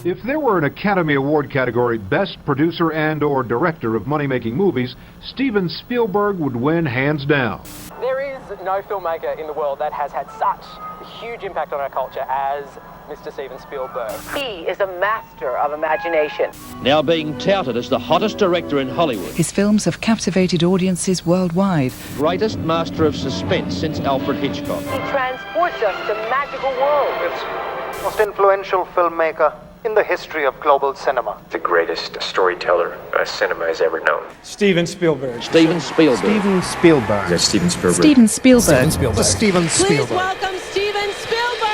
If there were an Academy Award category Best Producer and/or Director of Money-Making Movies, Steven Spielberg would win hands down. There is no filmmaker in the world that has had such a huge impact on our culture as Mr. Steven Spielberg. He is a master of imagination. Now being touted as the hottest director in Hollywood. His films have captivated audiences worldwide. Greatest master of suspense since Alfred Hitchcock. He transports us to magical worlds. It's most influential filmmaker in the history of global cinema. The greatest storyteller cinema has ever known. Steven Spielberg. Steven Spielberg. Steven Spielberg. That's Steven Spielberg. Steven Spielberg. Steven Spielberg. Steven Spielberg. Please welcome Steven Spielberg!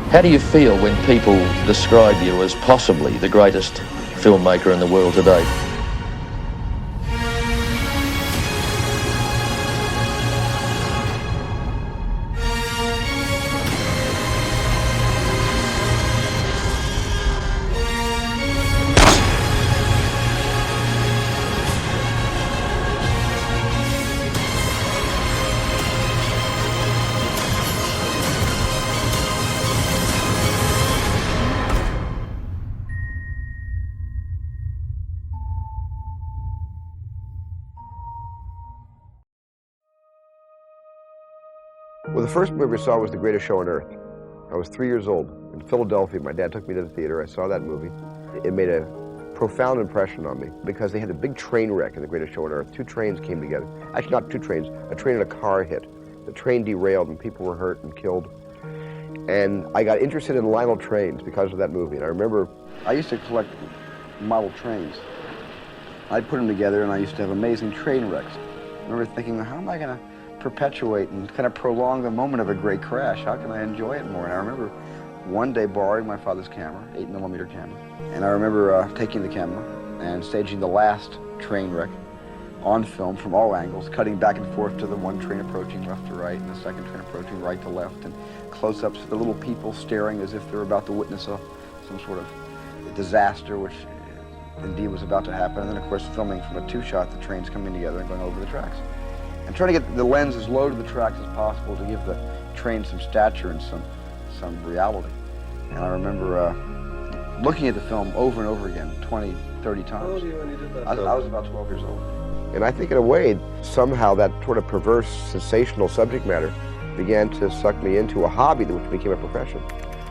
How do you feel when people describe you as possibly the greatest filmmaker in the world today? Well, the first movie I saw was The Greatest Show on Earth. I was 3 years old in Philadelphia. My dad took me to the theater. I saw that movie. It made a profound impression on me because they had a big train wreck in The Greatest Show on Earth. Two trains came together. Actually, not two trains. A train and a car hit. The train derailed and people were hurt and killed. And I got interested in Lionel trains because of that movie. And I remember I used to collect model trains. I'd put them together and I used to have amazing train wrecks. I remember thinking, how am I going to perpetuate and kind of prolong the moment of a great crash? How can I enjoy it more? And I remember one day borrowing my father's camera, 8mm camera, and I remember taking the camera and staging the last train wreck on film from all angles, cutting back and forth to the one train approaching left to right and the second train approaching right to left, and close-ups of the little people staring as if they're about to witness some sort of disaster, which indeed was about to happen. And then, of course, filming from a two-shot, the trains coming together and going over the tracks. And trying to get the lens as low to the tracks as possible to give the train some stature and some reality. And I remember looking at the film over and over again, 20, 30 times. How old were you when you did that? I was about 12 years old. And I think in a way, somehow that sort of perverse, sensational subject matter began to suck me into a hobby which became a profession.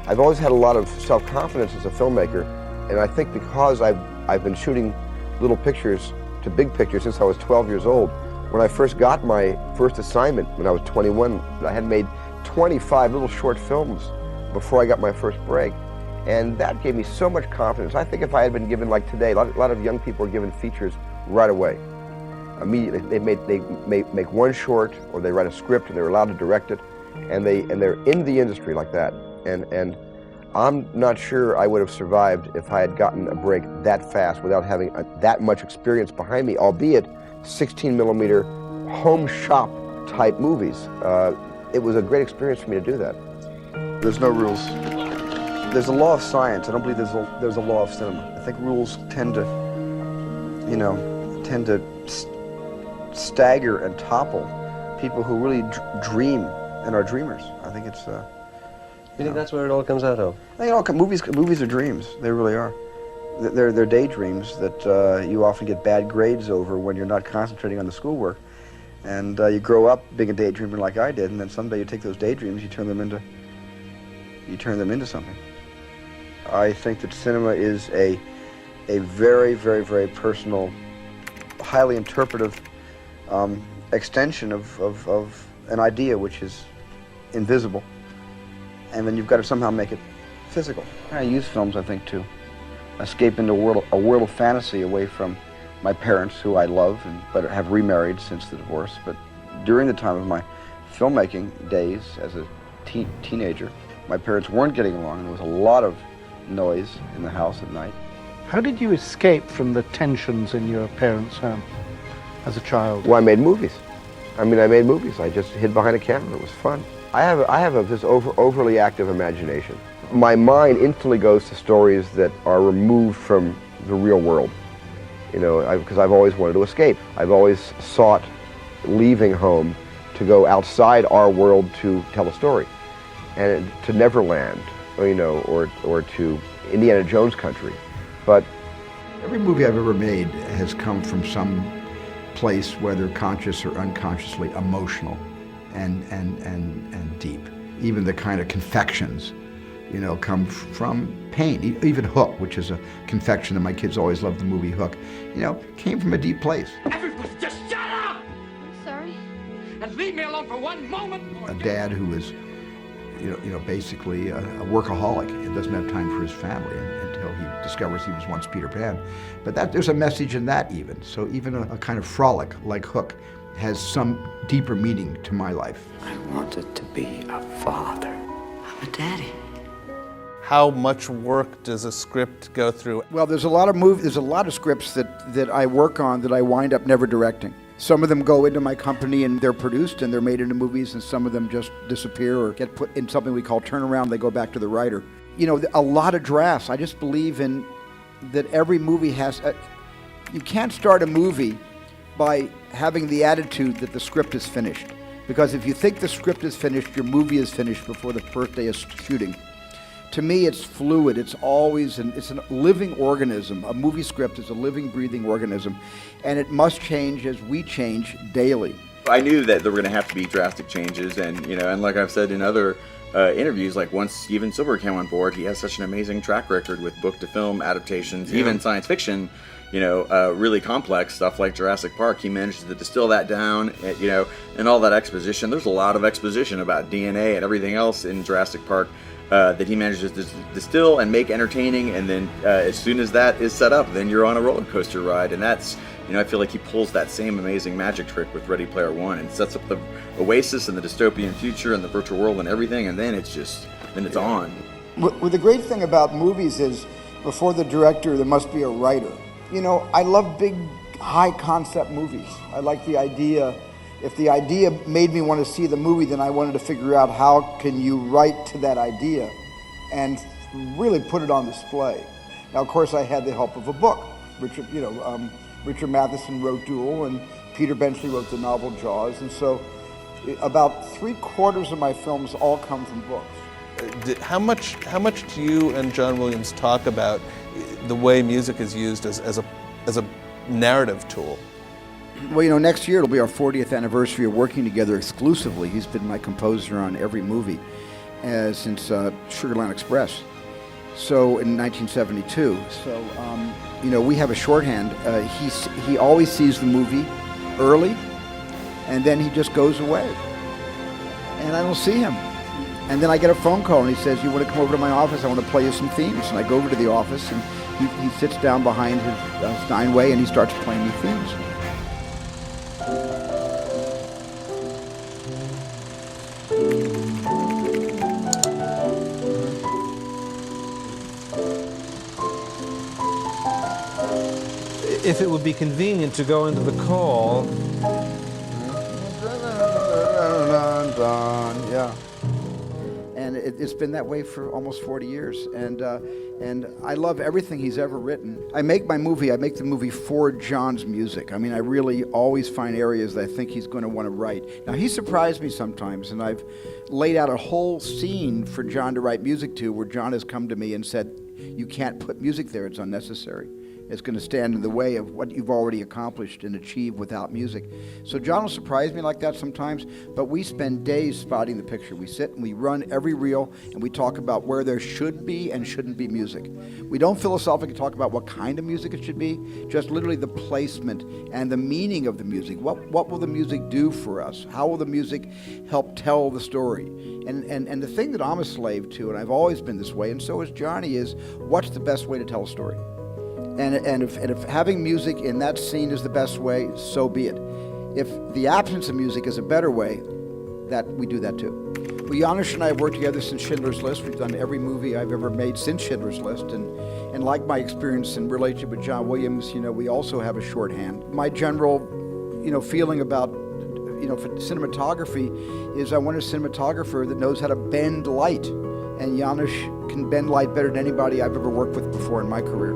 I've always had a lot of self-confidence as a filmmaker, and I think because I've been shooting little pictures to big pictures since I was 12 years old. When I first got my first assignment when I was 21, I had made 25 little short films before I got my first break. And that gave me so much confidence. I think if I had been given, like today, a lot of young people are given features right away. Immediately, they make one short, or they write a script and they're allowed to direct it, and they're in the industry like that. And I'm not sure I would have survived if I had gotten a break that fast without having that much experience behind me, albeit 16mm home shop type movies. It was a great experience for me to do that. There's no rules. There's a law of science. I don't believe there's a law of cinema. I think rules tend to, stagger and topple people who really dream and are dreamers. I think it's. You think that's where it all comes out of? I think movies are dreams. They really are. They're daydreams that you often get bad grades over when you're not concentrating on the schoolwork. And you grow up being a daydreamer like I did, and then someday you take those daydreams, you turn them into something. I think that cinema is a very, very, very personal, highly interpretive extension of an idea which is invisible. And then you've got to somehow make it physical. I use films, I think, to escape into a world of fantasy away from my parents, who I love, but have remarried since the divorce. But during the time of my filmmaking days as a teenager, my parents weren't getting along, and there was a lot of noise in the house at night. How did you escape from the tensions in your parents' home as a child? Well, I made movies. I made movies. I just hid behind a camera. It was fun. I have this overly active imagination. My mind instantly goes to stories that are removed from the real world. Because I've always wanted to escape. I've always sought leaving home to go outside our world to tell a story, and to Neverland, or, you know, or to Indiana Jones country. But every movie I've ever made has come from some place, whether conscious or unconsciously, emotional and deep. Even the kind of confections, you know, come from pain. Even Hook, which is a confection that my kids always loved, the movie Hook, you know, came from a deep place. Everybody just shut up! I'm sorry. And leave me alone for one moment. A dad who is, you know, basically a workaholic and doesn't have time for his family until he discovers he was once Peter Pan. But there's a message in that even. So even a kind of frolic like Hook has some deeper meaning to my life. I wanted to be a father. I'm a daddy. How much work does a script go through? Well, there's a lot of scripts that I work on that I wind up never directing. Some of them go into my company and they're produced and they're made into movies, and some of them just disappear or get put in something we call turnaround. They go back to the writer. You know, a lot of drafts. I just believe in that every movie has you can't start a movie by having the attitude that the script is finished. Because if you think the script is finished, your movie is finished before the first day of shooting. To me, it's fluid. It's always it's a living organism. A movie script is a living, breathing organism, and it must change as we change daily. I knew that there were going to have to be drastic changes, and you know, and like I've said in other interviews, like once Steven Spielberg came on board, he has such an amazing track record with book to film adaptations, even science fiction. You know, really complex stuff like Jurassic Park. He managed to distill that down, you know, and all that exposition. There's a lot of exposition about DNA and everything else in Jurassic Park that he manages to distill and make entertaining. And then as soon as that is set up, then you're on a roller coaster ride. And that's, you know, I feel like he pulls that same amazing magic trick with Ready Player One and sets up the oasis and the dystopian future and the virtual world and everything. And then it's just, then it's on. Well, the great thing about movies is before the director, there must be a writer. You know, I love big, high-concept movies. I like the idea. If the idea made me want to see the movie, then I wanted to figure out how can you write to that idea and really put it on display. Now, of course, I had the help of a book. Richard Matheson wrote Duel, and Peter Benchley wrote the novel Jaws, and so about 3/4 of my films all come from books. How much do you and John Williams talk about the way music is used as a narrative tool? Well, you know, next year it'll be our 40th anniversary of working together exclusively. He's been my composer on every movie since Sugarland Express. So in 1972. So you know, we have a shorthand. He always sees the movie early, and then he just goes away, and I don't see him. And then I get a phone call, and he says, "You want to come over to my office? I want to play you some themes." And I go over to the office, and he sits down behind his Steinway, and he starts playing me themes. If it would be convenient to go into the call. Yeah. And it's been that way for almost 40 years, and I love everything he's ever written. I make the movie for John's music. I mean, I really always find areas that I think he's going to want to write. Now, he surprised me sometimes, and I've laid out a whole scene for John to write music to, where John has come to me and said, "You can't put music there, it's unnecessary. It's going to stand in the way of what you've already accomplished and achieved without music." So John will surprise me like that sometimes, but we spend days spotting the picture. We sit and we run every reel, and we talk about where there should be and shouldn't be music. We don't philosophically talk about what kind of music it should be, just literally the placement and the meaning of the music. What will the music do for us? How will the music help tell the story? And the thing that I'm a slave to, and I've always been this way, and so is Johnny, is what's the best way to tell a story? And if having music in that scene is the best way, so be it. If the absence of music is a better way, that we do that too. Well, Janusz and I have worked together since Schindler's List. We've done every movie I've ever made since Schindler's List, and like my experience and relationship with John Williams, you know, we also have a shorthand. My general, you know, feeling about, you know, for cinematography is I want a cinematographer that knows how to bend light, and Janusz can bend light better than anybody I've ever worked with before in my career.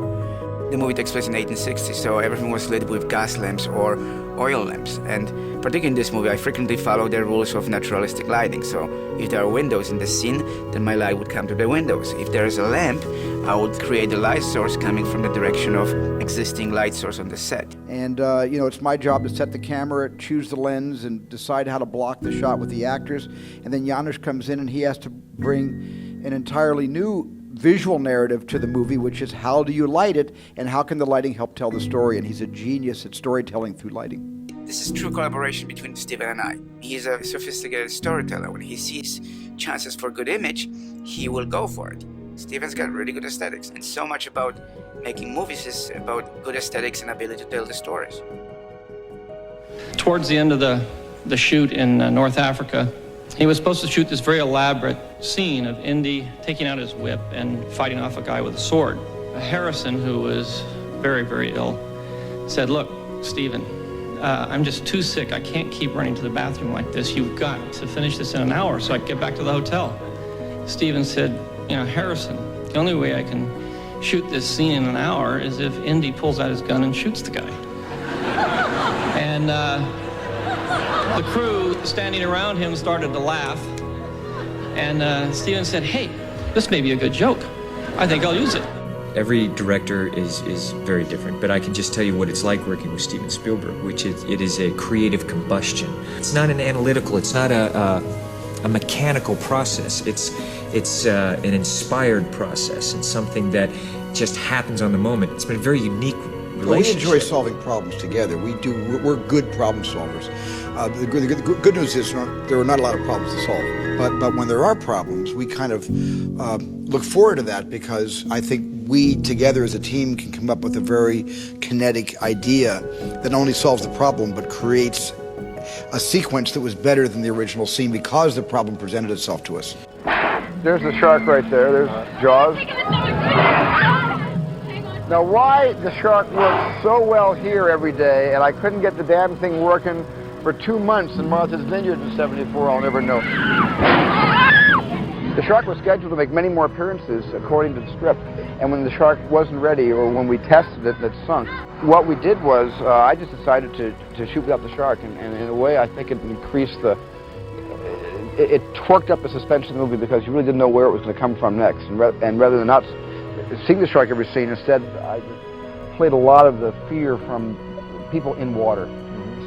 The movie takes place in 1860, so everything was lit with gas lamps or oil lamps. And particularly in this movie, I frequently follow the rules of naturalistic lighting. So if there are windows in the scene, then my light would come to the windows. If there is a lamp, I would create a light source coming from the direction of existing light source on the set. And, you know, it's my job to set the camera, choose the lens, and decide how to block the shot with the actors. And then Janusz comes in and he has to bring an entirely new visual narrative to the movie, which is how do you light it and how can the lighting help tell the story? And he's a genius at storytelling through lighting. This is true collaboration between Steven and I. He's a sophisticated storyteller. When he sees chances for good image, he will go for it. Steven's got really good aesthetics, and so much about making movies is about good aesthetics and ability to tell the stories. Towards the end of the shoot in North Africa, he was supposed to shoot this very elaborate scene of Indy taking out his whip and fighting off a guy with a sword. Harrison, who was very, very ill, said, "Look, Steven, I'm just too sick. I can't keep running to the bathroom like this. You've got to finish this in an hour so I can get back to the hotel." Steven said, "You know, Harrison, the only way I can shoot this scene in an hour is if Indy pulls out his gun and shoots the guy." And the crew standing around him started to laugh. And Steven said, "Hey, this may be a good joke. I think I'll use it." Every director is very different, but I can just tell you what it's like working with Steven Spielberg, which is it is a creative combustion. It's not an analytical, it's not a mechanical process. It's an inspired process and something that just happens on the moment. It's been a very unique relationship. We enjoy solving problems together. We're good problem solvers. The good news is there are not a lot of problems to solve. But when there are problems, we kind of look forward to that because I think we together as a team can come up with a very kinetic idea that not only solves the problem but creates a sequence that was better than the original scene because the problem presented itself to us. There's the shark right there. There's Jaws. Now, why the shark works so well here every day and I couldn't get the damn thing working for 2 months in Martha's Vineyard in '74, I'll never know. The shark was scheduled to make many more appearances according to the script, and when the shark wasn't ready or when we tested it, it sunk. What we did was I just decided to shoot without the shark, and in a way I think it increased it torqued up the suspense of the movie because you really didn't know where it was going to come from next, and rather than not seeing the shark every scene, instead I played a lot of the fear from people in water.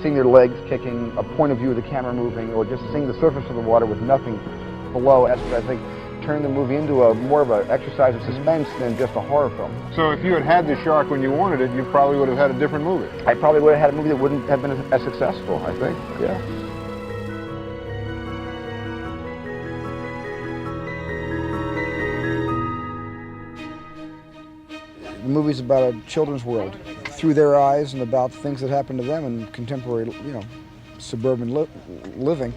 Seeing their legs kicking, a point of view of the camera moving, or just seeing the surface of the water with nothing below. That's what I think turned the movie into more of an exercise of suspense than just a horror film. So if you had had the shark when you wanted it, you probably would have had a different movie. I probably would have had a movie that wouldn't have been as successful, I think, yeah. The movie's about a children's world through their eyes and about things that happen to them in contemporary, suburban living.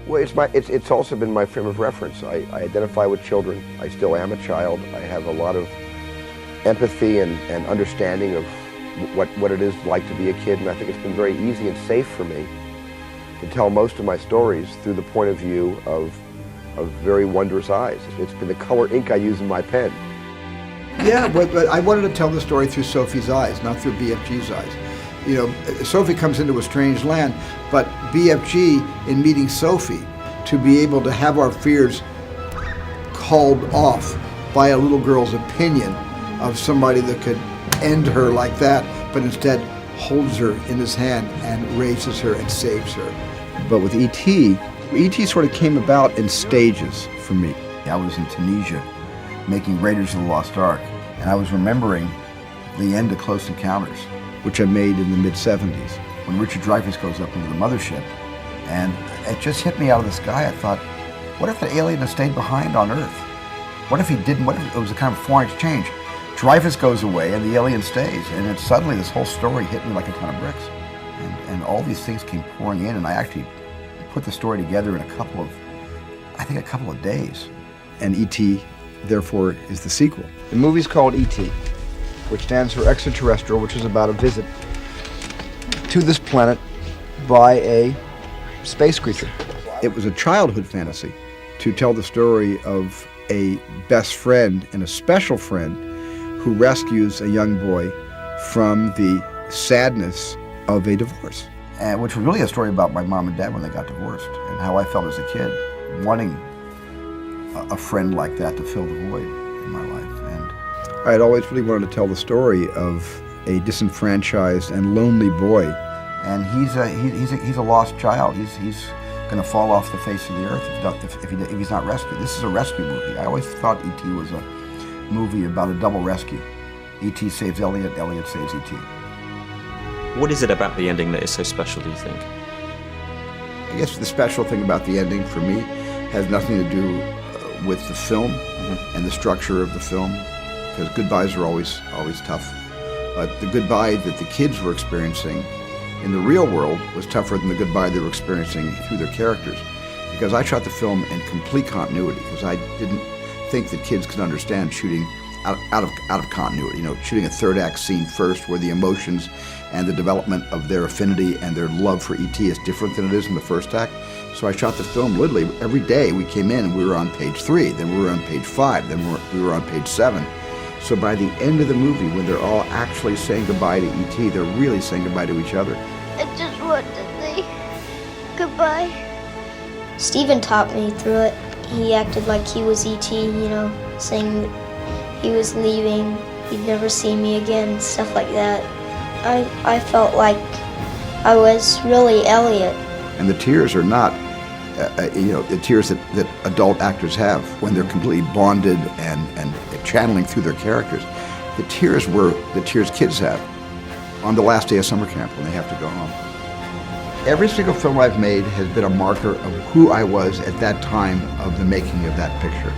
Well, it's also been my frame of reference. I identify with children. I still am a child. I have a lot of empathy and understanding of what it is like to be a kid, and I think it's been very easy and safe for me to tell most of my stories through the point of view of very wondrous eyes. It's been the color ink I use in my pen. Yeah, but I wanted to tell the story through Sophie's eyes, not through BFG's eyes. Sophie comes into a strange land, but BFG, in meeting Sophie, to be able to have our fears called off by a little girl's opinion of somebody that could end her like that, but instead holds her in his hand and raises her and saves her. But with E.T. sort of came about in stages for me. I was in Tunisia making Raiders of the Lost Ark, and I was remembering the end of Close Encounters, which I made in the mid-'70s, when Richard Dreyfuss goes up into the mothership, and it just hit me out of the sky. I thought, what if the alien had stayed behind on Earth? What if he didn't? What if it was a kind of foreign exchange? Dreyfuss goes away and the alien stays, and then suddenly this whole story hit me like a ton of bricks. And all these things came pouring in, and I actually put the story together in a couple of days. And E.T., therefore, is the sequel. The movie's called E.T., which stands for extraterrestrial, which is about a visit to this planet by a space creature. It was a childhood fantasy to tell the story of a best friend and a special friend who rescues a young boy from the sadness of a divorce. And which was really a story about my mom and dad when they got divorced, and how I felt as a kid, wanting a friend like that to fill the void in my life. And I had always really wanted to tell the story of a disenfranchised and lonely boy. And he's a lost child. He's going to fall off the face of the earth if he's not rescued. This is a rescue movie. I always thought E.T. was a movie about a double rescue. E.T. saves Elliot, Elliot saves E.T. What is it about the ending that is so special, do you think? I guess the special thing about the ending for me has nothing to do with the film and the structure of the film, because goodbyes are always tough. But the goodbye that the kids were experiencing in the real world was tougher than the goodbye they were experiencing through their characters. Because I shot the film in complete continuity, because I didn't think that kids could understand shooting out of continuity. You know, shooting a third act scene first, where the emotions and the development of their affinity and their love for E.T. is different than it is in the first act. So I shot the film literally every day. We came in and we were on page 3, then we were on page 5, then we were on page 7. So by the end of the movie, when they're all actually saying goodbye to E.T., they're really saying goodbye to each other. I just want to say goodbye. Steven taught me through it. He acted like he was E.T., you know, saying that he was leaving, he'd never see me again, stuff like that. I felt like I was really Elliot. And the tears are not, the tears that adult actors have when they're completely bonded and channeling through their characters. The tears were the tears kids have on the last day of summer camp when they have to go home. Every single film I've made has been a marker of who I was at that time of the making of that picture.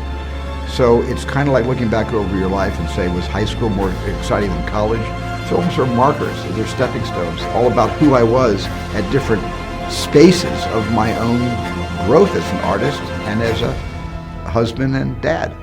So it's kind of like looking back over your life and say, was high school more exciting than college? Films are markers, they're stepping stones, all about who I was at different spaces of my own growth as an artist and as a husband and dad.